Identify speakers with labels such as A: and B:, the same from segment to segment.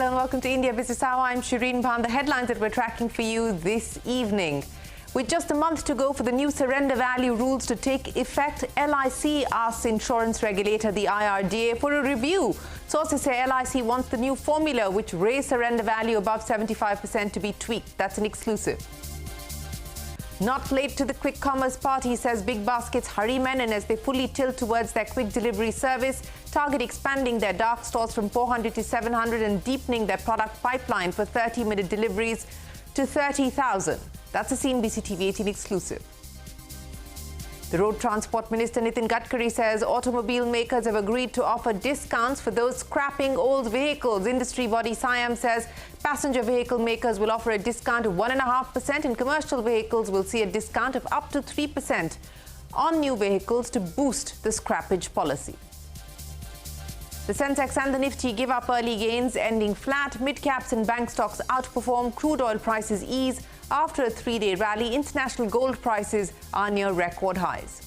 A: Hello and welcome to India Business Hour. I'm Shireen Bhan. The headlines that we're tracking for you this evening. With just a month to go for the new surrender value rules to take effect, LIC asks insurance regulator, the IRDA, for a review. Sources say LIC wants the new formula, which raised surrender value above 75%, to be tweaked. That's an exclusive. Not late to the quick commerce party, says Big Basket's Hari Menon, as they fully tilt towards their quick delivery service, target expanding their dark stores from 400 to 700 and deepening their product pipeline for 30-minute deliveries to 30,000. That's a CNBC TV 18 exclusive. The Road Transport Minister Nitin Gadkari says automobile makers have agreed to offer discounts for those scrapping old vehicles. Industry body SIAM says passenger vehicle makers will offer a discount of 1.5% and commercial vehicles will see a discount of up to 3% on new vehicles to boost the scrappage policy. The sensex and the Nifty give up early gains, ending flat. Mid-caps and bank stocks outperform. Crude oil prices ease after a three-day rally. International gold prices are near record highs.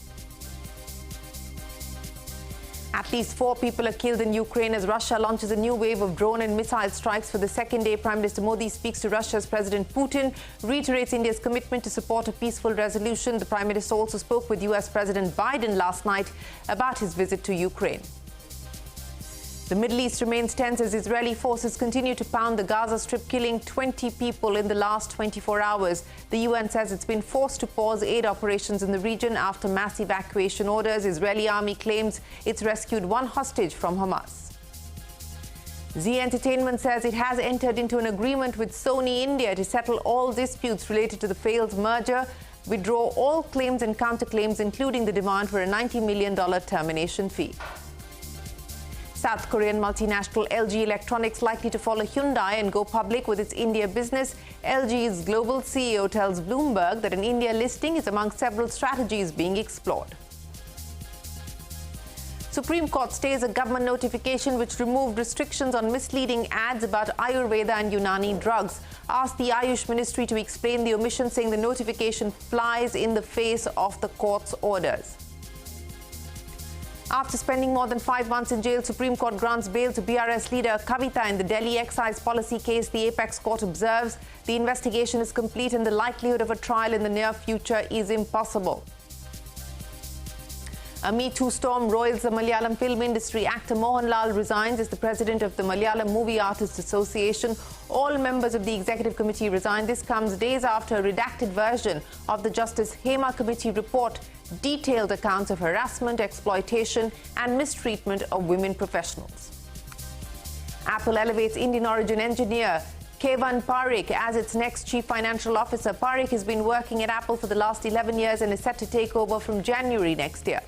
A: At least 4 people are killed in Ukraine as Russia launches a new wave of drone and missile strikes for the second day. Prime Minister Modi speaks to Russia's President Putin, reiterates India's commitment to support a peaceful resolution. The Prime Minister also spoke with US President Biden last night about his visit to Ukraine. The Middle East remains tense as Israeli forces continue to pound the Gaza Strip, killing 20 people in the last 24 hours. The UN says it's been forced to pause aid operations in the region after mass evacuation orders. Israeli army claims it's rescued 1 hostage from Hamas. Zee Entertainment says it has entered into an agreement with Sony India to settle all disputes related to the failed merger, withdraw all claims and counterclaims, including the demand for a $90 million termination fee. South Korean multinational LG Electronics likely to follow Hyundai and go public with its India business. LG's global CEO tells Bloomberg that an India listing is among several strategies being explored. Supreme Court stays a government notification which removed restrictions on misleading ads about Ayurveda and Unani drugs. Asked the Ayush Ministry to explain the omission, saying the notification flies in the face of the court's orders. After spending more than 5 months in jail, Supreme Court grants bail to BRS leader Kavita in the Delhi excise policy case. The apex court observes the investigation is complete and the likelihood of a trial in the near future is impossible. A Me Too storm roils the Malayalam film industry. Actor Mohanlal resigns as the president of the Malayalam Movie Artists Association. All members of the executive committee resign. This comes days after a redacted version of the Justice Hema Committee report detailed accounts of harassment, exploitation and mistreatment of women professionals. Apple elevates Indian origin engineer Kevan Parikh as its next chief financial officer. Parikh has been working at Apple for the last 11 years and is set to take over from January next year.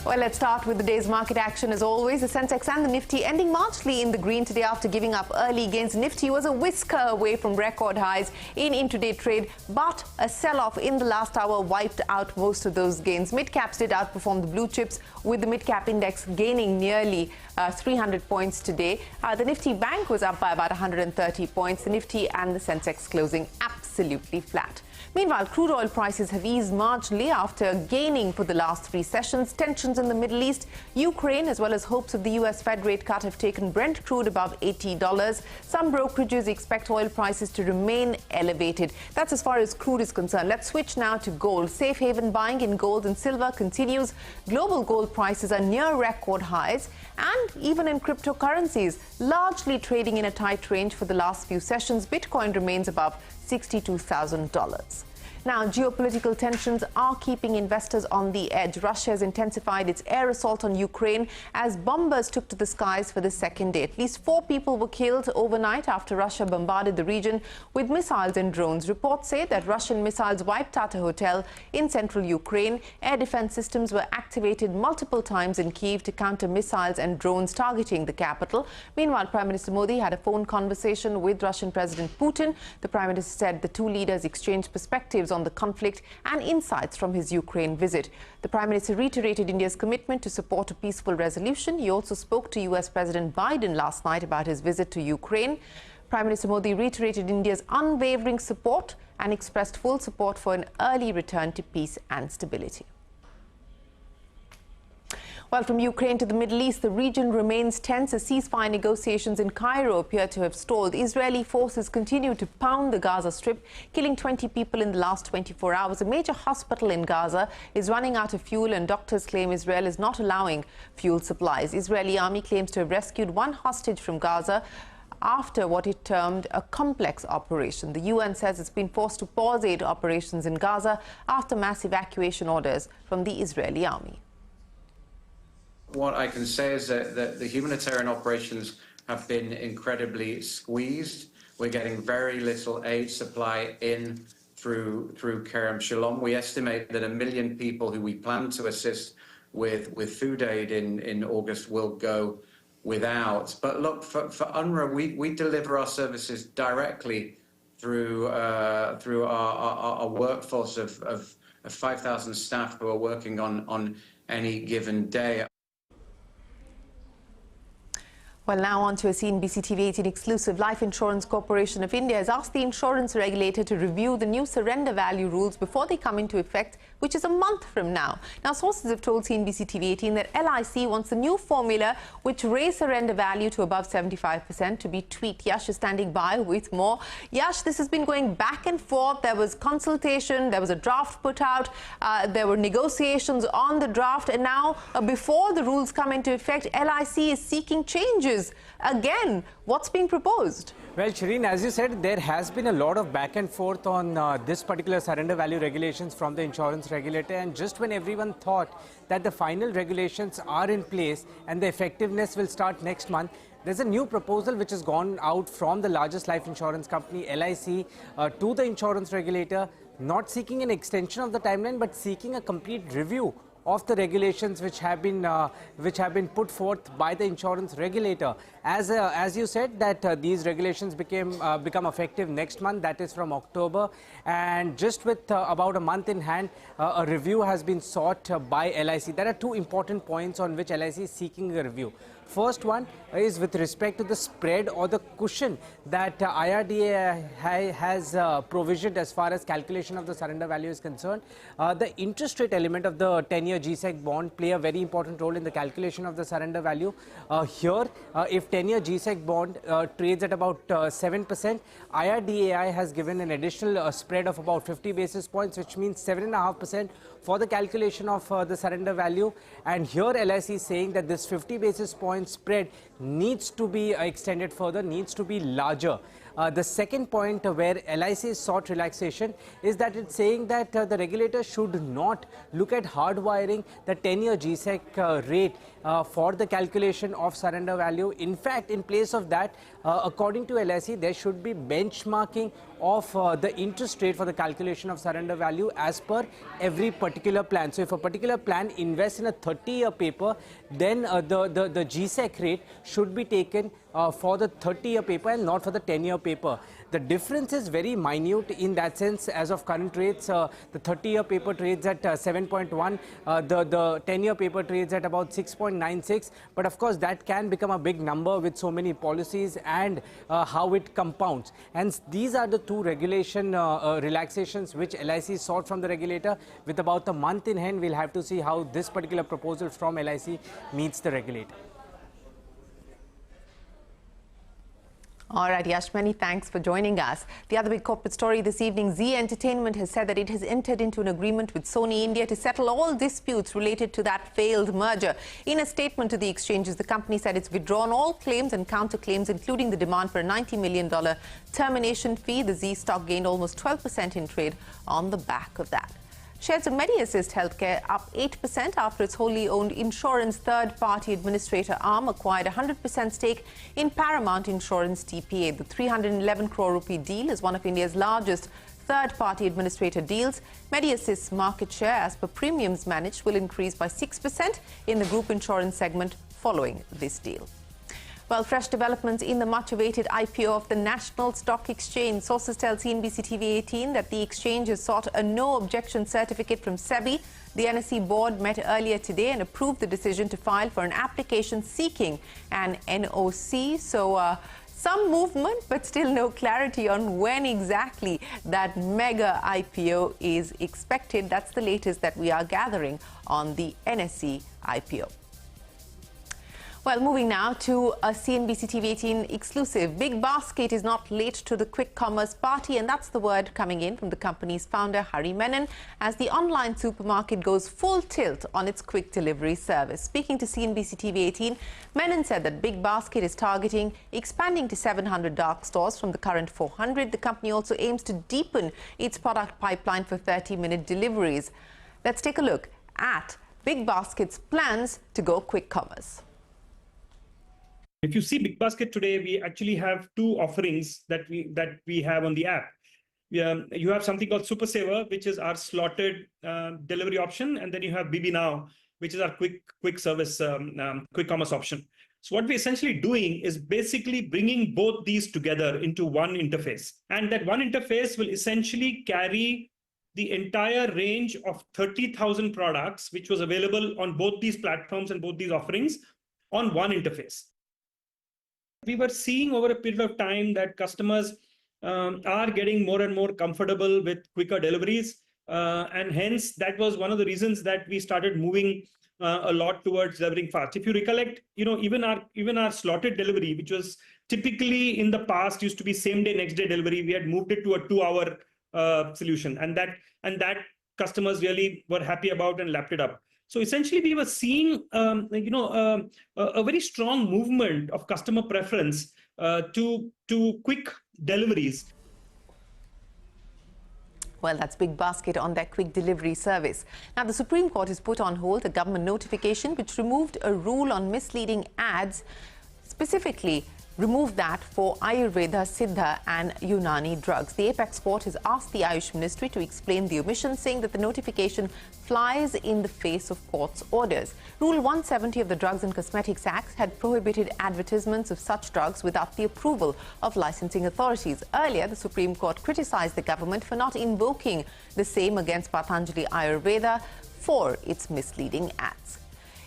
A: Well, let's start with the day's market action. As always, the Sensex and the Nifty ending marginally in the green today after giving up early gains. Nifty was a whisker away from record highs in intraday trade, but a sell-off in the last hour wiped out most of those gains. Mid-caps did outperform the blue chips, with the mid-cap index gaining nearly 300 points today. The Nifty Bank was up by about 130 points. The Nifty and the Sensex closing absolutely flat. Meanwhile, crude oil prices have eased marginally after gaining for the last 3 sessions. Tensions in the Middle East, Ukraine, as well as hopes of the US Fed rate cut have taken Brent crude above $80. Some brokerages expect oil prices to remain elevated. That's as far as crude is concerned. Let's switch now to gold. Safe haven buying in gold and silver continues. Global gold prices are near record highs, and even in cryptocurrencies, largely trading in a tight range for the last few sessions. Bitcoin remains above $62,000. Now, geopolitical tensions are keeping investors on the edge. Russia has intensified its air assault on Ukraine as bombers took to the skies for the second day. At least 4 people were killed overnight after Russia bombarded the region with missiles and drones. Reports say that Russian missiles wiped out a hotel in central Ukraine. Air defense systems were activated multiple times in Kyiv to counter missiles and drones targeting the capital. Meanwhile, Prime Minister Modi had a phone conversation with Russian President Putin. The Prime Minister said the 2 leaders exchanged perspectives on the conflict and insights from his Ukraine visit. The Prime Minister reiterated India's commitment to support a peaceful resolution. He also spoke to US President Biden last night about his visit to Ukraine. Prime Minister Modi reiterated India's unwavering support and expressed full support for an early return to peace and stability. Well, from Ukraine to the Middle East, the region remains tense as ceasefire negotiations in Cairo appear to have stalled. Israeli forces continue to pound the Gaza Strip, killing 20 people in the last 24 hours. A major hospital in Gaza is running out of fuel, and doctors claim Israel is not allowing fuel supplies. Israeli army claims to have rescued one hostage from Gaza after what it termed a complex operation. The UN says it's been forced to pause aid operations in Gaza after mass evacuation orders from the Israeli army.
B: What I can say is that the humanitarian operations have been incredibly squeezed. We're getting very little aid supply in through Kerem Shalom. We estimate that 1 million people who we plan to assist with food aid in August will go without. But look, for UNRWA, we deliver our services directly through our workforce of 5,000 staff who are working on any given day.
A: Well, now on to a CNBC TV 18 exclusive. Life Insurance Corporation of India has asked the insurance regulator to review the new surrender value rules before they come into effect, which is a month from now. Now, sources have told CNBC TV 18 that LIC wants the new formula, which raised surrender value to above 75%, to be tweaked. Yash is standing by with more. Yash, this has been going back and forth. There was consultation, there was a draft put out, there were negotiations on the draft, and now, before the rules come into effect, LIC is seeking changes. Again, what's being proposed?
C: Well, Shireen, as you said, there has been a lot of back and forth on this particular surrender value regulations from the insurance regulator, and just when everyone thought that the final regulations are in place and the effectiveness will start next month, there's a new proposal which has gone out from the largest life insurance company, LIC, to the insurance regulator, not seeking an extension of the timeline, but seeking a complete review of the regulations which have been put forth by the insurance regulator. As you said, that these regulations become effective next month, that is from October, and just with about a month in hand, a review has been sought by LIC. There are two important points on which LIC is seeking a review. First one is with respect to the spread or the cushion that IRDA has provisioned as far as calculation of the surrender value is concerned. The interest rate element of the 10-year GSEC bond play a very important role in the calculation of the surrender value. Here, if 10-year GSEC bond trades at about 7%, IRDAI has given an additional spread of about 50 basis points, which means 7.5% for the calculation of the surrender value. And here LIC is saying that this 50 basis point spread needs to be extended further, needs to be larger. The second point where LIC sought relaxation is that it's saying that the regulator should not look at hardwiring the 10-year GSEC rate for the calculation of surrender value. In fact, in place of that, according to LIC, there should be benchmarking of the interest rate for the calculation of surrender value as per every particular plan. So if a particular plan invests in a 30-year paper, then the GSEC rate should be taken for the 30-year paper and not for the 10-year paper. The difference is very minute in that sense. As of current rates, the 30-year paper trades at 7.1, the 10-year paper trades at about 6.96. But of course, that can become a big number with so many policies and how it compounds. And these are the two regulation relaxations which LIC sought from the regulator. With about a month in hand, we'll have to see how this particular proposal from LIC meets the regulator.
A: All right, Yash, many thanks for joining us. The other big corporate story this evening, Zee Entertainment has said that it has entered into an agreement with Sony India to settle all disputes related to that failed merger. In a statement to the exchanges, the company said it's withdrawn all claims and counterclaims, including the demand for a $90 million termination fee. The Zee stock gained almost 12% in trade on the back of that. Shares of MediAssist Healthcare up 8% after its wholly owned insurance third-party administrator arm acquired a 100% stake in Paramount Insurance TPA. The 311 crore rupee deal is one of India's largest third-party administrator deals. MediAssist's market share, as per premiums managed, will increase by 6% in the group insurance segment following this deal. Well, fresh developments in the much-awaited IPO of the National Stock Exchange. Sources tell CNBC TV 18 that the exchange has sought a no-objection certificate from SEBI. The NSE board met earlier today and approved the decision to file for an application seeking an NOC. So, some movement, but still no clarity on when exactly that mega IPO is expected. That's the latest that we are gathering on the NSE IPO. Well, moving now to a CNBC TV18 exclusive. Big Basket is not late to the quick commerce party, and that's the word coming in from the company's founder, Hari Menon, as the online supermarket goes full tilt on its quick delivery service. Speaking to CNBC TV18, Menon said that Big Basket is targeting expanding to 700 dark stores from the current 400. The company also aims to deepen its product pipeline for 30-minute deliveries. Let's take a look at Big Basket's plans to go quick commerce.
D: If you see Big Basket today, we actually have two offerings that we have on the app. You have something called Super Saver, which is our slotted delivery option, and then you have BB Now, which is our quick service, quick commerce option. So what we're essentially doing is basically bringing both these together into one interface, and that one interface will essentially carry the entire range of 30,000 products, which was available on both these platforms and both these offerings on one interface. We were seeing over a period of time that customers are getting more and more comfortable with quicker deliveries. And hence, that was one of the reasons that we started moving a lot towards delivering fast. If you recollect, even our slotted delivery, which was typically in the past used to be same day, next day delivery, we had moved it to a 2-hour solution. And that customers really were happy about and lapped it up. So essentially, we were seeing, a very strong movement of customer preference to quick deliveries.
A: Well, that's Big Basket on their quick delivery service. Now, the Supreme Court has put on hold a government notification which removed a rule on misleading ads, specifically removed that for Ayurveda, Siddha and Unani drugs. The Apex Court has asked the Ayush Ministry to explain the omission, saying that the notification flies in the face of court's orders. Rule 170 of the Drugs and Cosmetics Act had prohibited advertisements of such drugs without the approval of licensing authorities. Earlier, the Supreme Court criticised the government for not invoking the same against Patanjali Ayurveda for its misleading ads.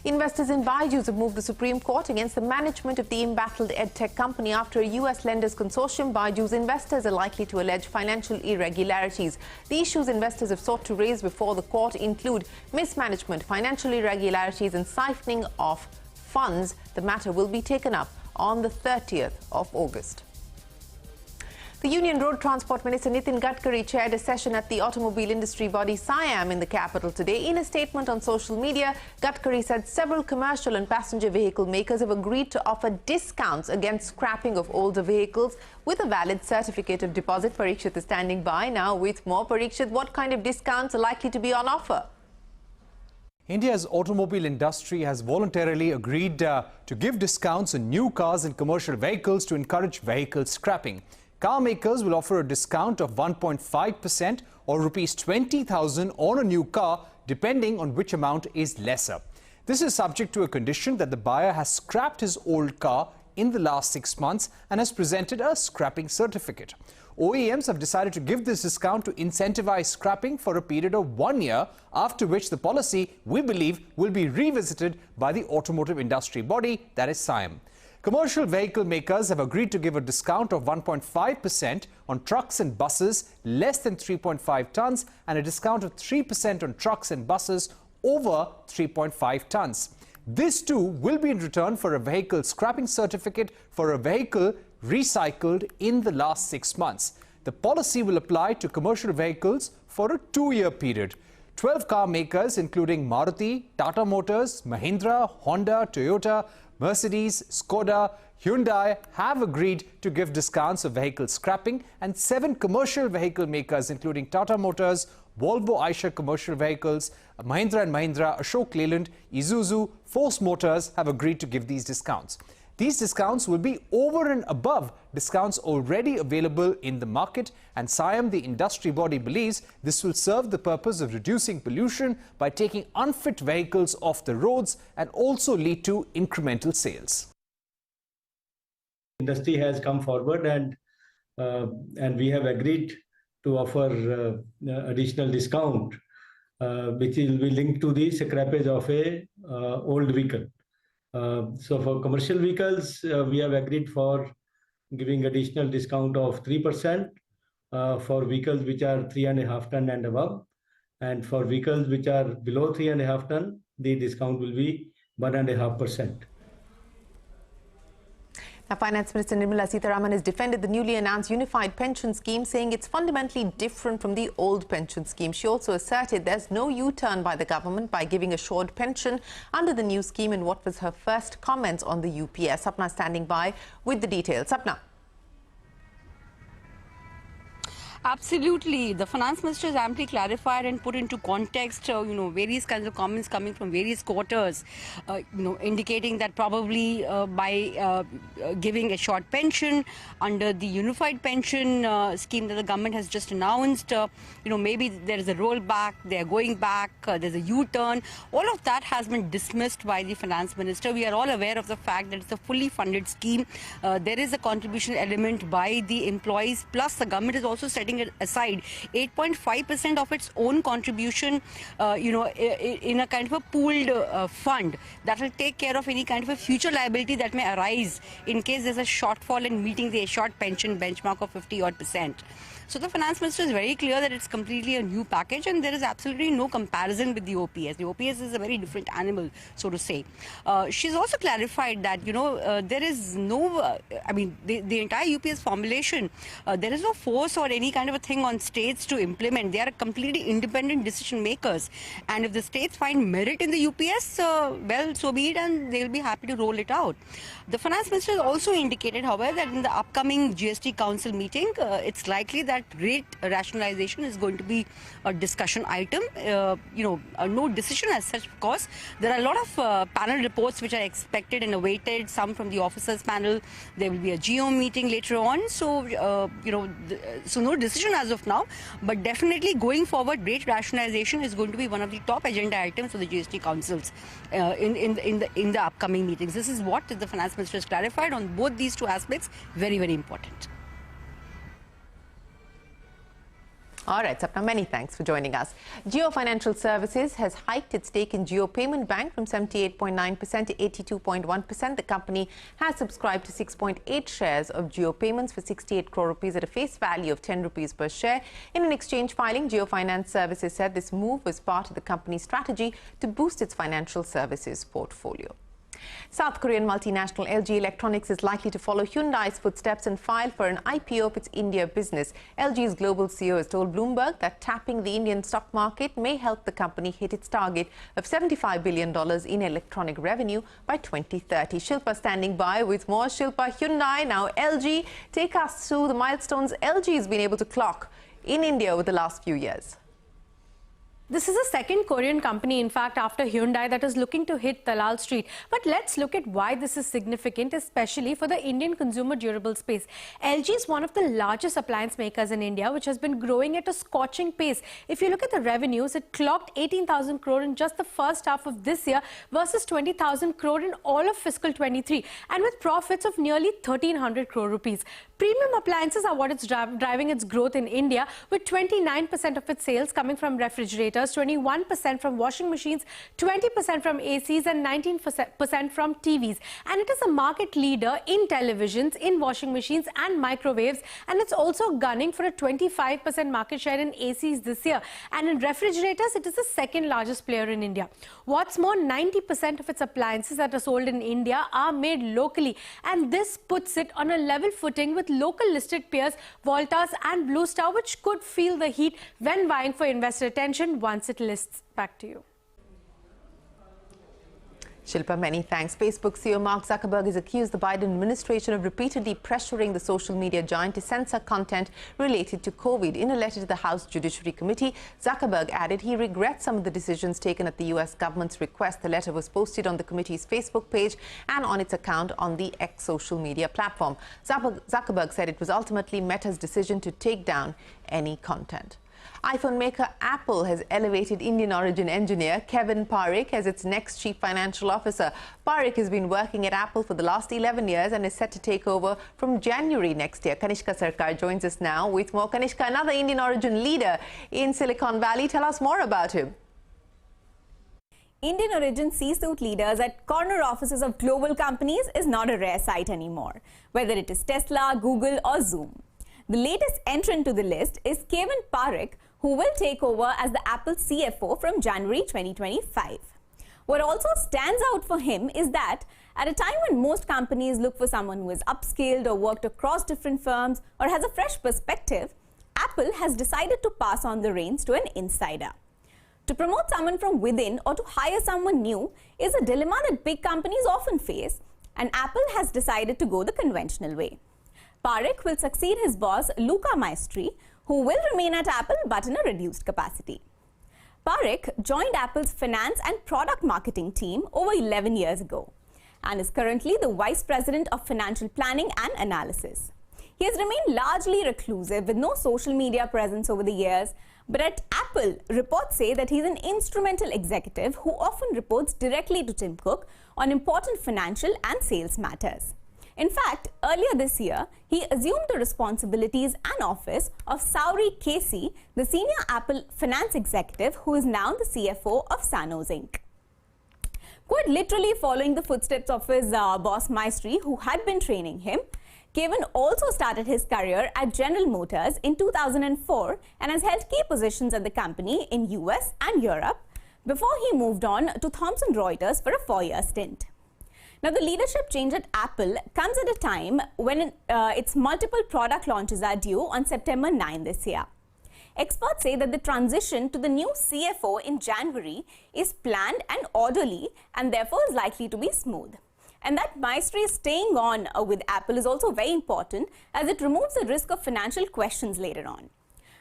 A: Investors in Byju's have moved the Supreme Court against the management of the embattled edtech company after a US lenders consortium. Byju's investors are likely to allege financial irregularities. The issues investors have sought to raise before the court include mismanagement, financial irregularities and siphoning of funds. The matter will be taken up on the 30th of August. The Union Road Transport Minister Nitin Gadkari chaired a session at the automobile industry body SIAM in the capital today. In a statement on social media, Gadkari said several commercial and passenger vehicle makers have agreed to offer discounts against scrapping of older vehicles with a valid certificate of deposit. Parikshit is standing by now with more. Parikshit, what kind of discounts are likely to be on offer?
E: India's automobile industry has voluntarily agreed to give discounts on new cars and commercial vehicles to encourage vehicle scrapping. Car makers will offer a discount of 1.5% or rupees 20,000 on a new car, depending on which amount is lesser. This is subject to a condition that the buyer has scrapped his old car in the last 6 months and has presented a scrapping certificate. OEMs have decided to give this discount to incentivize scrapping for a period of 1 year, after which the policy, we believe, will be revisited by the automotive industry body, that is SIAM. Commercial vehicle makers have agreed to give a discount of 1.5% on trucks and buses less than 3.5 tons and a discount of 3% on trucks and buses over 3.5 tons. This too will be in return for a vehicle scrapping certificate for a vehicle recycled in the last 6 months. The policy will apply to commercial vehicles for a 2-year period. 12 car makers, including Maruti, Tata Motors, Mahindra, Honda, Toyota, Mercedes, Skoda, Hyundai have agreed to give discounts of vehicle scrapping, and 7 commercial vehicle makers, including Tata Motors, Volvo Eicher Commercial Vehicles, Mahindra & Mahindra, Ashok Leyland, Isuzu, Force Motors have agreed to give these discounts. These discounts will be over and above discounts already available in the market, and SIAM, the industry body, believes this will serve the purpose of reducing pollution by taking unfit vehicles off the roads and also lead to incremental sales.
F: Industry has come forward and we have agreed to offer additional discount, which will be linked to the scrappage of a old vehicle. So for commercial vehicles, we have agreed for giving additional discount of 3% for vehicles which are 3.5 ton and above, and for vehicles which are below 3.5 ton, the discount will be 1.5%.
A: Now, Finance Minister Nirmala Sitharaman has defended the newly announced unified pension scheme, saying it's fundamentally different from the old pension scheme. She also asserted there's no U-turn by the government by giving assured pension under the new scheme in what was her first comments on the UPS. Sapna standing by with the details. Sapna.
G: Absolutely. The finance minister has amply clarified and put into context, various kinds of comments coming from various quarters, indicating that probably by giving a short pension under the unified pension scheme that the government has just announced, maybe there is a rollback, they are going back, there's a U-turn. All of that has been dismissed by the finance minister. We are all aware of the fact that it's a fully funded scheme. There is a contribution element by the employees, plus the government is also setting aside 8.5% of its own contribution, in a kind of a pooled fund that will take care of any kind of a future liability that may arise in case there's a shortfall in meeting the assured pension benchmark of 50-odd%. So the finance minister is very clear that it's completely a new package and there is absolutely no comparison with the OPS. The OPS is a very different animal, so to say. She's also clarified that, there is no, the entire UPS formulation, there is no force or any kind of a thing on states to implement. They are completely independent decision makers. And if the states find merit in the UPS, well, so be it, and they'll be happy to roll it out. The finance minister has also indicated, however, that in the upcoming GST Council meeting, it's likely that rate rationalization is going to be a discussion item. No decision as such, of course. There are a lot of panel reports which are expected and awaited, some from the officers panel. There will be a GO meeting later on. So, so no decision as of now. But definitely going forward, rate rationalization is going to be one of the top agenda items for the GST councils in the upcoming meetings. This is what the finance minister has clarified on both these two aspects. Very, very important.
A: All right, Sapna, many thanks for joining us. Jio Financial Services has hiked its stake in Jio Payment Bank from 78.9% to 82.1%. The company has subscribed to 6.8 shares of Jio Payments for 68 crore rupees at a face value of 10 rupees per share. In an exchange filing, Jio Finance Services said this move was part of the company's strategy to boost its financial services portfolio. South Korean multinational LG Electronics is likely to follow Hyundai's footsteps and file for an IPO of its India business. LG's global CEO has told Bloomberg that tapping the Indian stock market may help the company hit its target of $75 billion in electronic revenue by 2030. Shilpa standing by with more. Shilpa, Hyundai, now LG. Take us through the milestones LG has been able to clock in India over the last few years.
H: This is the second Korean company, in fact, after Hyundai, that is looking to hit Dalal Street. But let's look at why this is significant, especially for the Indian consumer durable space. LG is one of the largest appliance makers in India, which has been growing at a scorching pace. If you look at the revenues, it clocked 18,000 crore in just the first half of this year versus 20,000 crore in all of fiscal 23, and with profits of nearly 1,300 crore rupees. Premium appliances are what is driving its growth in India, with 29% of its sales coming from refrigerators, 21% from washing machines, 20% from ACs and 19% from TVs. And it is a market leader in televisions, in washing machines and microwaves. And it's also gunning for a 25% market share in ACs this year. And in refrigerators, it is the second largest player in India. What's more, 90% of its appliances that are sold in India are made locally. And this puts it on a level footing with local listed peers Voltas and Blue Star, which could feel the heat when vying for investor attention once it lists. Back to you.
A: Shilpa, many thanks. Facebook CEO Mark Zuckerberg has accused the Biden administration of repeatedly pressuring the social media giant to censor content related to COVID. In a letter to the House Judiciary Committee, Zuckerberg added he regrets some of the decisions taken at the U.S. government's request. The letter was posted on the committee's Facebook page and on its account on the X social media platform. Zuckerberg said it was ultimately Meta's decision to take down any content. iPhone maker Apple has elevated Indian origin engineer Kevin Parikh as its next chief financial officer. Parikh has been working at Apple for the last 11 years and is set to take over from January next year. Kanishka Sarkar joins us now with more. Kanishka, another Indian origin leader in Silicon Valley. Tell us more about him.
I: Indian origin C-suite leaders at corner offices of global companies is not a rare sight anymore, whether it is Tesla, Google or Zoom. The latest entrant to the list is Kevin Parikh, who will take over as the Apple CFO from January 2025. What also stands out for him is that at a time when most companies look for someone who is upskilled or worked across different firms or has a fresh perspective, Apple has decided to pass on the reins to an insider. To promote someone from within or to hire someone new is a dilemma that big companies often face, and Apple has decided to go the conventional way. Parekh will succeed his boss Luca Maestri, who will remain at Apple but in a reduced capacity. Parekh joined Apple's finance and product marketing team over 11 years ago and is currently the Vice President of Financial Planning and Analysis. He has remained largely reclusive with no social media presence over the years, but at Apple, reports say that he's an instrumental executive who often reports directly to Tim Cook on important financial and sales matters. In fact, earlier this year, he assumed the responsibilities and office of Sauri Casey, the senior Apple finance executive who is now the CFO of Sanos Inc. Quite literally following the footsteps of his boss Maestri, who had been training him, Kevin also started his career at General Motors in 2004 and has held key positions at the company in US and Europe before he moved on to Thomson Reuters for a 4-year stint. Now, the leadership change at Apple comes at a time when its multiple product launches are due on September 9 this year. Experts say that the transition to the new CFO in January is planned and orderly and therefore is likely to be smooth. And that Maestri staying on with Apple is also very important as it removes the risk of financial questions later on.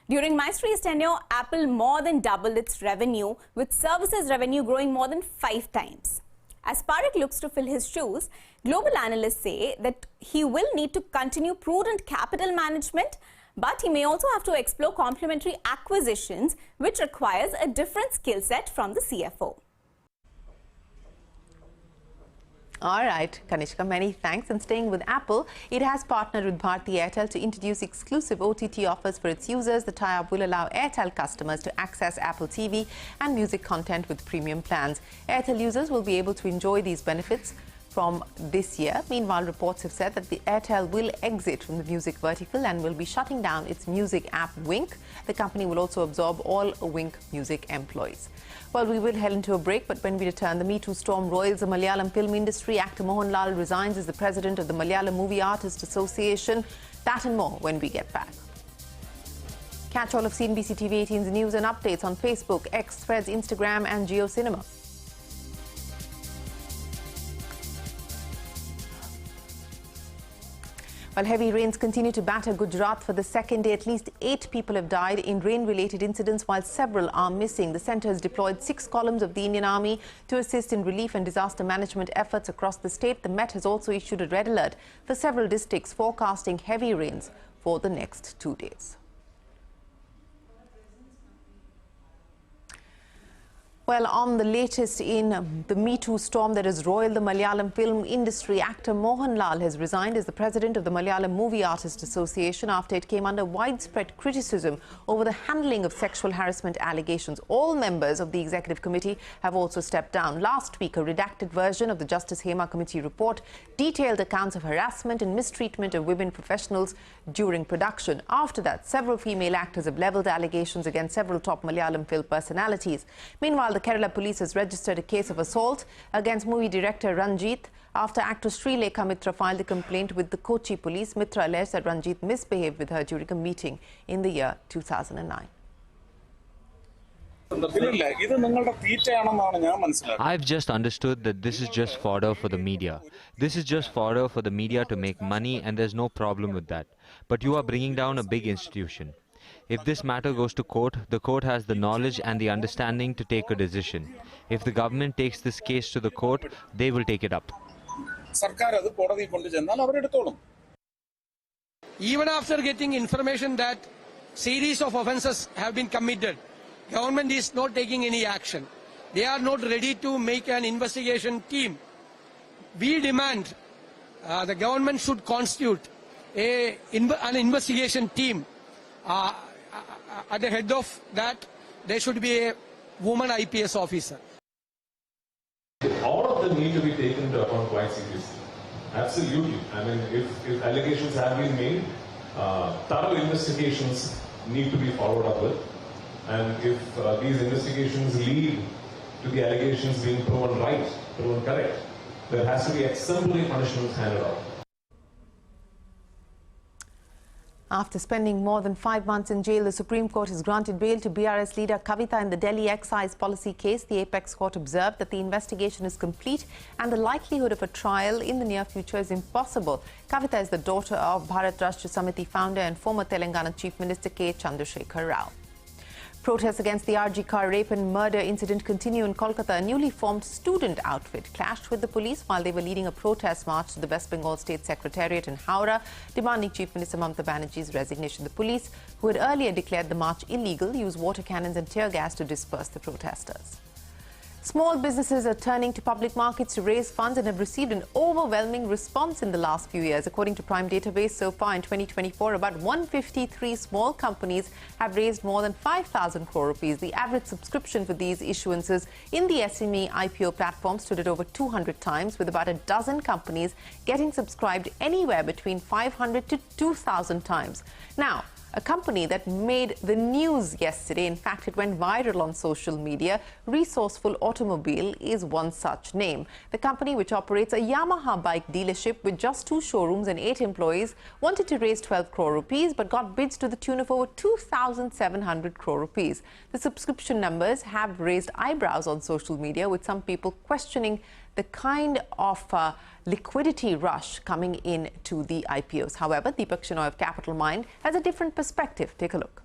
I: During Maestri's tenure, Apple more than doubled its revenue, with services revenue growing more than 5 times. As Parekh looks to fill his shoes, global analysts say that he will need to continue prudent capital management, but he may also have to explore complementary acquisitions, which requires a different skill set from the CFO.
A: All right, Kanishka, many thanks. And staying with Apple, it has partnered with Bharti Airtel to introduce exclusive OTT offers for its users. The tie-up will allow Airtel customers to access Apple TV and music content with premium plans. Airtel users will be able to enjoy these benefits from this year. Meanwhile, reports have said that the Airtel will exit from the music vertical and will be shutting down its music app Wynk. The company will also absorb all Wynk music employees. Well, we will head into a break, but when we return, the Me Too storm roils the Malayalam film industry. Actor Mohanlal resigns as the president of the Malayalam Movie Artists Association. That and more when we get back. Catch all of CNBC TV 18's news and updates on Facebook, X, Threads, Instagram and JioCinema. While heavy rains continue to batter Gujarat for the second day, at least 8 people have died in rain-related incidents, while several are missing. The centre has deployed 6 columns of the Indian Army to assist in relief and disaster management efforts across the state. The Met has also issued a red alert for several districts, forecasting heavy rains for the next 2 days. Well, on the latest in the Me Too storm that has roiled the Malayalam film industry, actor Mohanlal has resigned as the president of the Malayalam Movie Artists Association after it came under widespread criticism over the handling of sexual harassment allegations. All members of the executive committee have also stepped down. Last week, a redacted version of the Justice Hema Committee report detailed accounts of harassment and mistreatment of women professionals during production. After that, several female actors have levelled allegations against several top Malayalam film personalities. Meanwhile, the Kerala police has registered a case of assault against movie director Ranjit after actor Srilekha Mitra filed a complaint with the Kochi police. Mitra alleged that Ranjit misbehaved with her during a meeting in the year 2009.
J: I've just understood that this is just fodder for the media. This is just fodder for the media to make money, and there's no problem with that. But you are bringing down a big institution. If this matter goes to court, the court has the knowledge and the understanding to take a decision. If the government takes this case to the court, they will take it up.
K: Even after getting information that series of offences have been committed, government is not taking any action. They are not ready to make an investigation team. We demand the government should constitute an investigation team. At the head of that, there should be a woman IPS officer.
L: All of them need to be taken into account quite seriously. Absolutely. I mean, if allegations have been made, thorough investigations need to be followed up with. And if these investigations lead to the allegations being proven right, proven correct. There has to be exemplary punishments handed out.
A: After spending more than 5 months in jail, the Supreme Court has granted bail to BRS leader Kavita in the Delhi excise policy case. The apex court observed that the investigation is complete and the likelihood of a trial in the near future is impossible. Kavita is the daughter of Bharat Rashtra Samiti founder and former Telangana Chief Minister K Raut. Protests against the RG car rape and murder incident continue in Kolkata. A newly formed student outfit clashed with the police while they were leading a protest march to the West Bengal State Secretariat in Howrah, demanding Chief Minister Mamata Banerjee's resignation. The police, who had earlier declared the march illegal, used water cannons and tear gas to disperse the protesters. Small businesses are turning to public markets to raise funds and have received an overwhelming response in the last few years. According to Prime Database, so far in 2024, about 153 small companies have raised more than 5,000 crore rupees. The average subscription for these issuances in the SME IPO platform stood at over 200 times, with about a dozen companies getting subscribed anywhere between 500 to 2,000 times. Now, a company that made the news yesterday, in fact it went viral on social media, Resourceful Automobile is one such name. The company, which operates a Yamaha bike dealership with just 2 showrooms and 8 employees, wanted to raise 12 crore rupees but got bids to the tune of over 2,700 crore rupees. The subscription numbers have raised eyebrows on social media, with some people questioning the kind of liquidity rush coming in to the IPOs. However, Deepak Shenoy of Capital Mind has a different perspective. Take a look.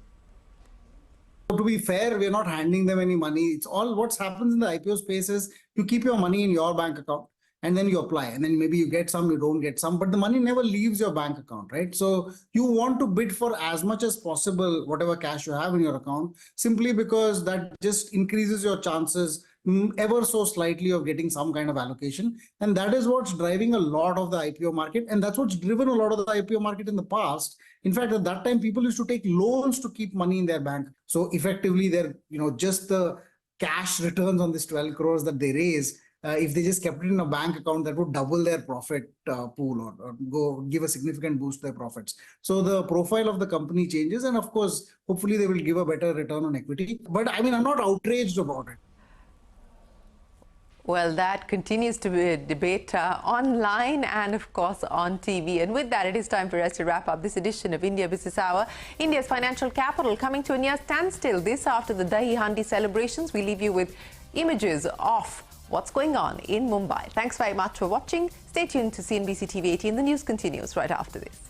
M: To be fair, we're not handing them any money. It's all what's happens in the IPO space is you keep your money in your bank account and then you apply, and then maybe you get some, you don't get some, but the money never leaves your bank account, right? So you want to bid for as much as possible, whatever cash you have in your account, simply because that just increases your chances ever so slightly of getting some kind of allocation. And that is what's driving a lot of the IPO market. And that's what's driven a lot of the IPO market in the past. In fact, at that time, people used to take loans to keep money in their bank. So effectively, they're, just the cash returns on this 12 crores that they raise, if they just kept it in a bank account, that would double their profit pool or go give a significant boost to their profits. So the profile of the company changes. And of course, hopefully they will give a better return on equity. But I mean, I'm not outraged about it.
A: Well, that continues to be a debate online and, of course, on TV. And with that, it is time for us to wrap up this edition of India Business Hour. India's financial capital coming to a near standstill. This after the Dahi Handi celebrations. We leave you with images of what's going on in Mumbai. Thanks very much for watching. Stay tuned to CNBC TV 18. The news continues right after this.